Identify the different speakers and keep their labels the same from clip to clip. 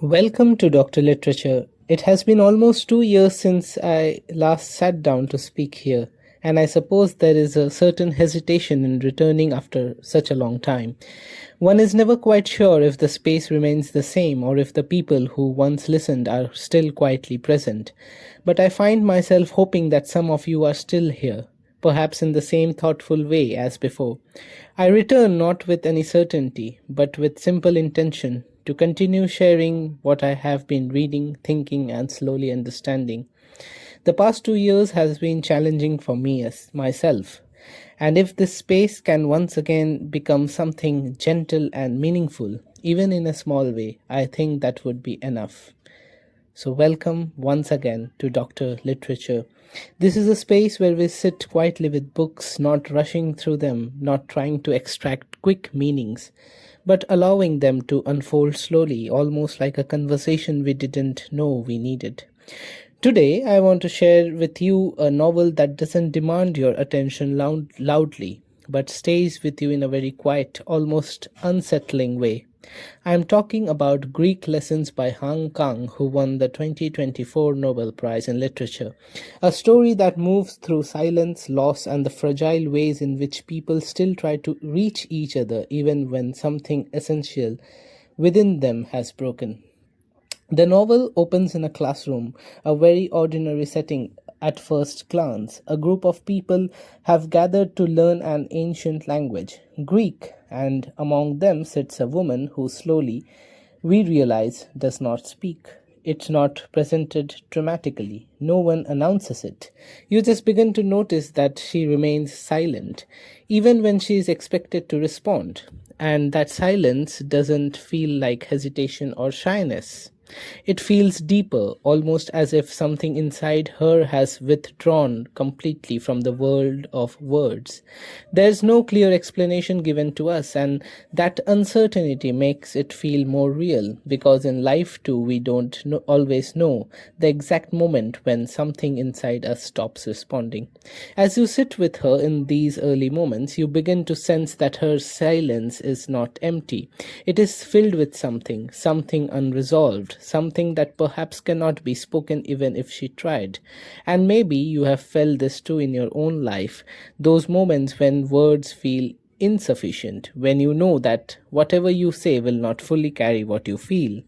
Speaker 1: Welcome to Dr. Literature. It has been almost 2 years since I last sat down to speak here, and I suppose there is a certain hesitation in returning after such a long time. One is never quite sure if the space remains the same or if the people who once listened are still quietly present. But I find myself hoping that some of you are still here, perhaps in the same thoughtful way as before. I return not with any certainty, but with simple intention to continue sharing what I have been reading, thinking, and slowly understanding. The past 2 years has been challenging for me as myself. And if this space can once again become something gentle and meaningful, even in a small way, I think that would be enough. So, welcome once again to Dr. Literature. This is a space where we sit quietly with books, not rushing through them, not trying to extract quick meanings, but allowing them to unfold slowly, almost like a conversation we didn't know we needed. Today, I want to share with you a novel that doesn't demand your attention loudly, but stays with you in a very quiet, almost unsettling way. I am talking about Greek Lessons by Han Kang, who won the 2024 Nobel Prize in Literature. A story that moves through silence, loss, and the fragile ways in which people still try to reach each other even when something essential within them has broken. The novel opens in a classroom, a very ordinary setting at first glance. A group of people have gathered to learn an ancient language, Greek, and among them sits a woman who slowly, we realize, does not speak. It's not presented dramatically. No one announces it. You just begin to notice that she remains silent, even when she is expected to respond. And that silence doesn't feel like hesitation or shyness. It feels deeper, almost as if something inside her has withdrawn completely from the world of words. There's no clear explanation given to us, and that uncertainty makes it feel more real, because in life too we don't always know the exact moment when something inside us stops responding. As you sit with her in these early moments, you begin to sense that her silence is not empty. It is filled with something unresolved, something that perhaps cannot be spoken even if she tried. And maybe you have felt this too in your own life, those moments when words feel insufficient, when you know that whatever you say will not fully carry what you feel.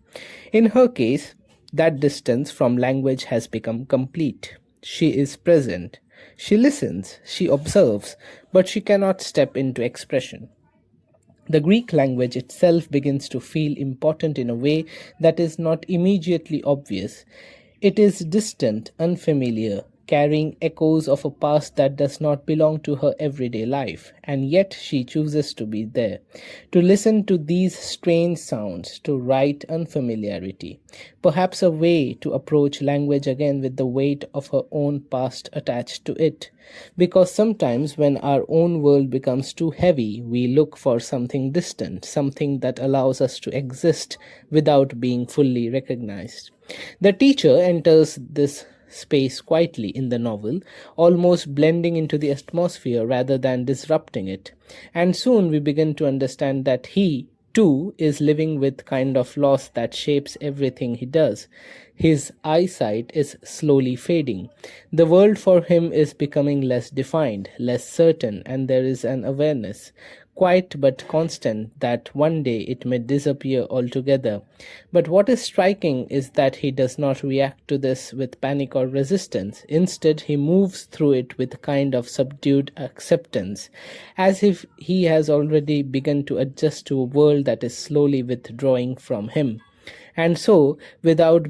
Speaker 1: In her case, that distance from language has become complete. She is present. She listens, she observes, but she cannot step into expression. The Greek language itself begins to feel important in a way that is not immediately obvious. It is distant, unfamiliar, carrying echoes of a past that does not belong to her everyday life, and yet she chooses to be there, to listen to these strange sounds, to write unfamiliarity, perhaps a way to approach language again with the weight of her own past attached to it. Because sometimes when our own world becomes too heavy, we look for something distant, something that allows us to exist without being fully recognized. The teacher enters this space quietly in the novel, almost blending into the atmosphere rather than disrupting it. And soon we begin to understand that he, too, is living with kind of loss that shapes everything he does. His eyesight is slowly fading. The world for him is becoming less defined, less certain, and there is an awareness, quiet but constant, that one day it may disappear altogether. But what is striking is that he does not react to this with panic or resistance. Instead, he moves through it with a kind of subdued acceptance, as if he has already begun to adjust to a world that is slowly withdrawing from him. And so, without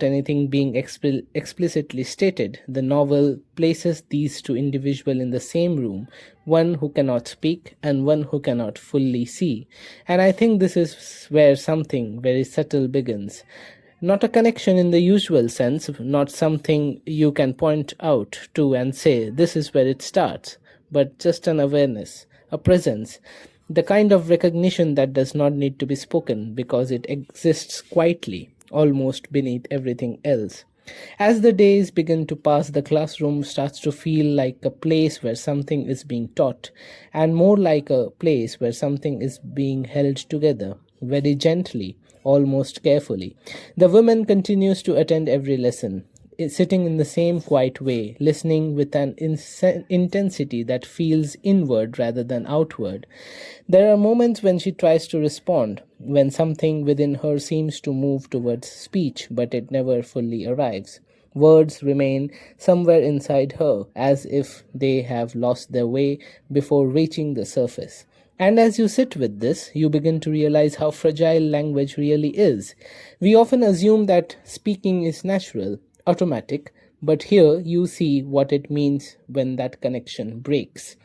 Speaker 1: anything being explicitly stated, the novel places these two individuals in the same room, one who cannot speak and one who cannot fully see. And I think this is where something very subtle begins. Not a connection in the usual sense, not something you can point out to and say, this is where it starts, but just an awareness, a presence, the kind of recognition that does not need to be spoken because it exists quietly, almost beneath everything else. As the days begin to pass, the classroom starts to feel like a place where something is being taught, and more like a place where something is being held together. very gently, almost carefully. The woman continues to attend every lesson, sitting in the same quiet way, listening with an intensity that feels inward rather than outward. There are moments when she tries to respond, when something within her seems to move towards speech, but it never fully arrives. Words remain somewhere inside her, as if they have lost their way before reaching the surface. And as you sit with this, you begin to realize how fragile language really is. We often assume that speaking is natural, automatic, but here you see what it means when that connection breaks.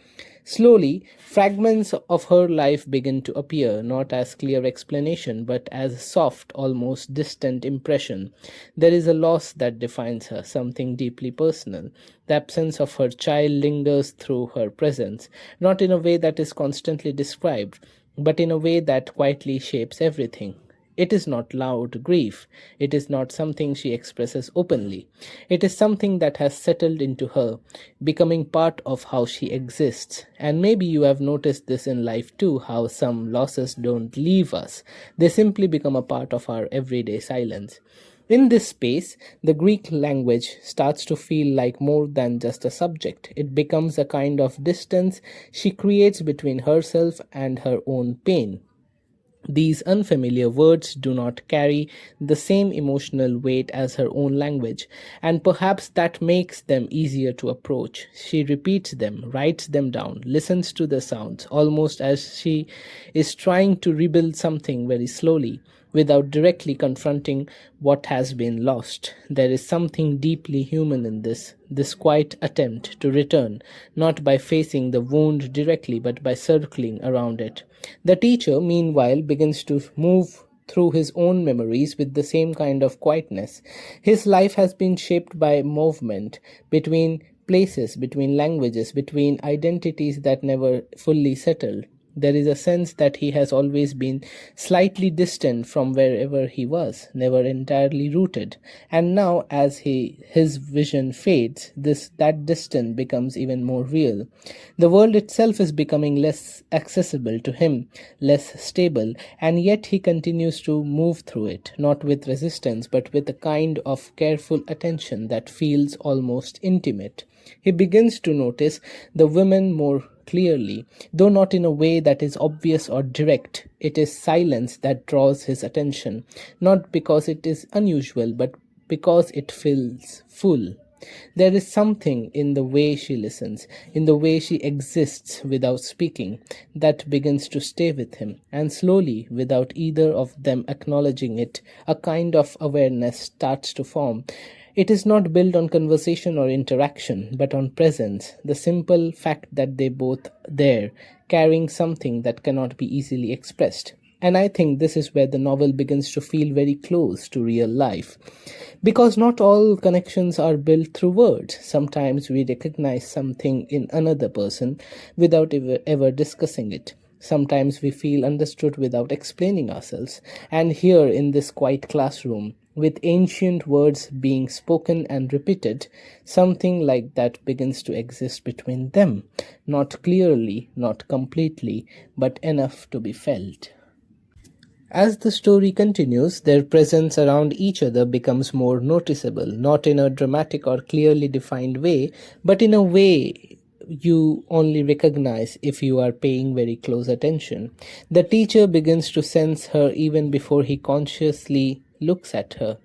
Speaker 1: Slowly, fragments of her life begin to appear, not as clear explanation, but as a soft, almost distant impression. There is a loss that defines her, something deeply personal. The absence of her child lingers through her presence, not in a way that is constantly described, but in a way that quietly shapes everything. It is not loud grief. It is not something she expresses openly. It is something that has settled into her, becoming part of how she exists. And maybe you have noticed this in life too, how some losses don't leave us. They simply become a part of our everyday silence. In this space, the Greek language starts to feel like more than just a subject. It becomes a kind of distance she creates between herself and her own pain. These unfamiliar words do not carry the same emotional weight as her own language, and perhaps that makes them easier to approach. She repeats them, writes them down, listens to the sounds, almost as she is trying to rebuild something very slowly, without directly confronting what has been lost. There is something deeply human in this quiet attempt to return, not by facing the wound directly, but by circling around it. The teacher, meanwhile, begins to move through his own memories with the same kind of quietness. His life has been shaped by movement between places, between languages, between identities that never fully settled. There is a sense that he has always been slightly distant from wherever he was, never entirely rooted. And now, as his vision fades, that distance becomes even more real. The world itself is becoming less accessible to him, less stable, and yet he continues to move through it, not with resistance, but with a kind of careful attention that feels almost intimate. He begins to notice the women more clearly, though not in a way that is obvious or direct. It is silence that draws his attention, not because it is unusual, but because it feels full. There is something in the way she listens, in the way she exists without speaking, that begins to stay with him, and slowly, without either of them acknowledging it, a kind of awareness starts to form. It is not built on conversation or interaction, but on presence, the simple fact that they both there, carrying something that cannot be easily expressed. And I think this is where the novel begins to feel very close to real life. Because not all connections are built through words. Sometimes we recognize something in another person without ever discussing it. Sometimes we feel understood without explaining ourselves. And here in this quiet classroom, with ancient words being spoken and repeated, something like that begins to exist between them. Not clearly, not completely, but enough to be felt. As the story continues, their presence around each other becomes more noticeable, not in a dramatic or clearly defined way, but in a way you only recognize if you are paying very close attention. The teacher begins to sense her even before he consciously looks at her,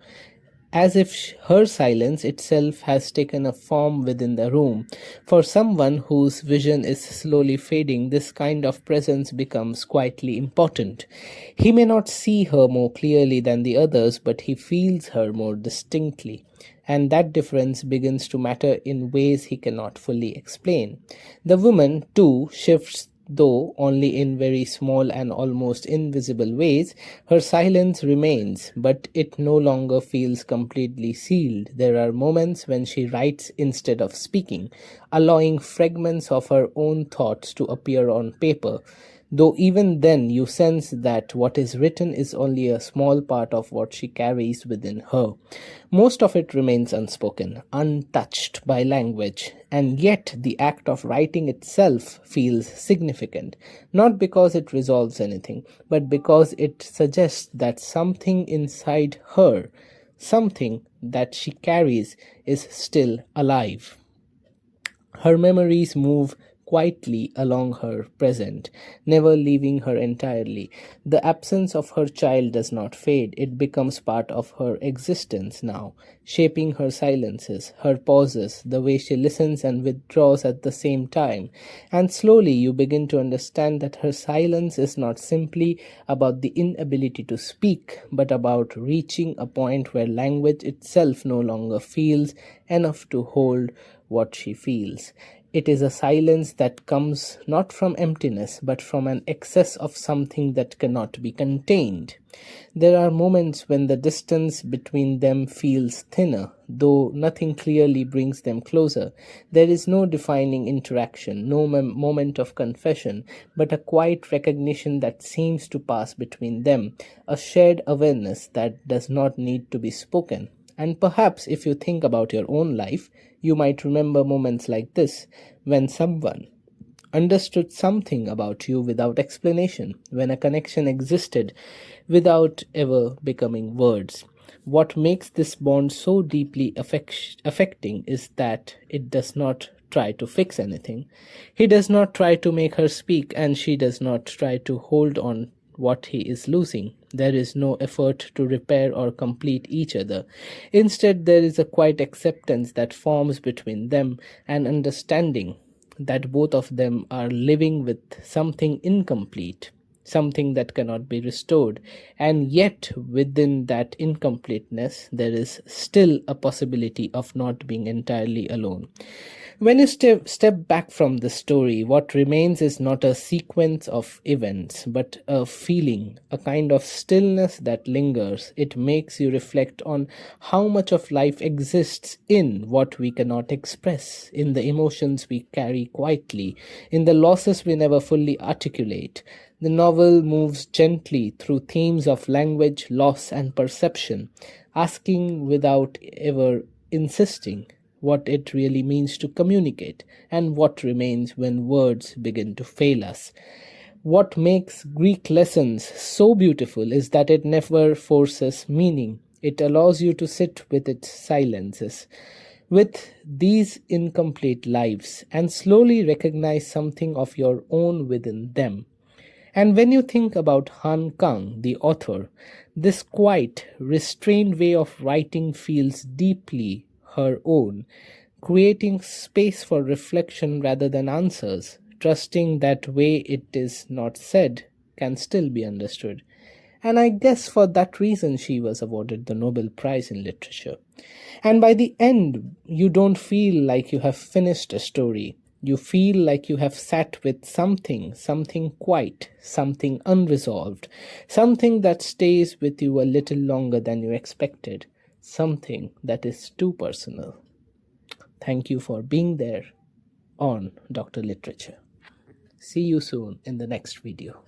Speaker 1: as if her silence itself has taken a form within the room. For someone whose vision is slowly fading, this kind of presence becomes quietly important. He may not see her more clearly than the others, but he feels her more distinctly. And that difference begins to matter in ways he cannot fully explain. The woman, too, shifts, though only in very small and almost invisible ways. Her silence remains, but it no longer feels completely sealed. There are moments when she writes instead of speaking, allowing fragments of her own thoughts to appear on paper. though even then you sense that what is written is only a small part of what she carries within her. Most of it remains unspoken, untouched by language, and yet the act of writing itself feels significant, not because it resolves anything, but because it suggests that something inside her, something that she carries, is still alive. Her memories move quietly along her present, never leaving her entirely. The absence of her child does not fade, it becomes part of her existence now, shaping her silences, her pauses, the way she listens and withdraws at the same time. And slowly you begin to understand that her silence is not simply about the inability to speak, but about reaching a point where language itself no longer feels enough to hold what she feels. It is a silence that comes not from emptiness, but from an excess of something that cannot be contained. There are moments when the distance between them feels thinner, though nothing clearly brings them closer. There is no defining interaction, no moment of confession, but a quiet recognition that seems to pass between them, a shared awareness that does not need to be spoken. And perhaps if you think about your own life, you might remember moments like this, when someone understood something about you without explanation, when a connection existed without ever becoming words. What makes this bond so deeply affecting is that it does not try to fix anything. He does not try to make her speak, and she does not try to hold on what he is losing. There is no effort to repair or complete each other. Instead, there is a quiet acceptance that forms between them, and understanding that both of them are living with something incomplete, something that cannot be restored. And yet, within that incompleteness, there is still a possibility of not being entirely alone. When you step back from the story, what remains is not a sequence of events, but a feeling, a kind of stillness that lingers. It makes you reflect on how much of life exists in what we cannot express, in the emotions we carry quietly, in the losses we never fully articulate. The novel moves gently through themes of language, loss, and perception, asking without ever insisting what it really means to communicate, and what remains when words begin to fail us. What makes Greek lessons so beautiful is that it never forces meaning. It allows you to sit with its silences, with these incomplete lives, and slowly recognize something of your own within them. And when you think about Han Kang, the author, this quiet, restrained way of writing feels deeply her own, creating space for reflection rather than answers, trusting that way it is not said can still be understood. And I guess for that reason she was awarded the Nobel Prize in Literature. And by the end, you don't feel like you have finished a story. You feel like you have sat with something, something quiet, something unresolved, something that stays with you a little longer than you expected, something that is too personal. Thank you for being there on Dr. Literature. See you soon in the next video.